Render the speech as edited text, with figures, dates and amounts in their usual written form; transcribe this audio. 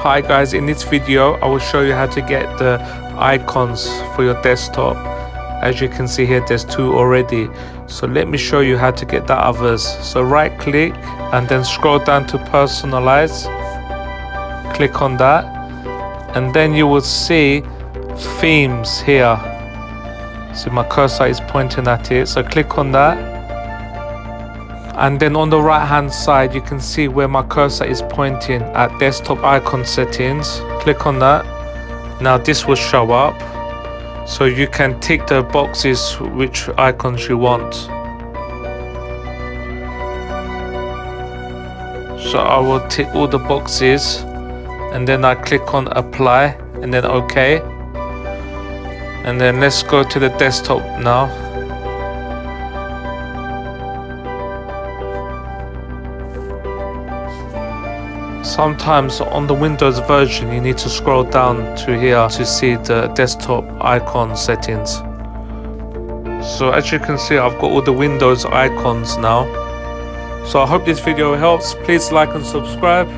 Hi guys, in this video I will show you how to get the icons for your desktop. As you can see here, there's 2 already, so let me show you how to get the others. So right click and then scroll down to personalize, click on that, and then you will see themes here. So my cursor is pointing at it, so click on that. And then on the right hand side you can see where my cursor is pointing at desktop icon settings. Click on that. Now this will show up, so you can tick the boxes which icons you want. So I will tick all the boxes and then I click on apply and then OK. And then let's go to the desktop now. Sometimes on the Windows version you need to scroll down to here to see the desktop icon settings. So as you can see, I've got all the Windows icons now. So I hope this video helps. Please like and subscribe.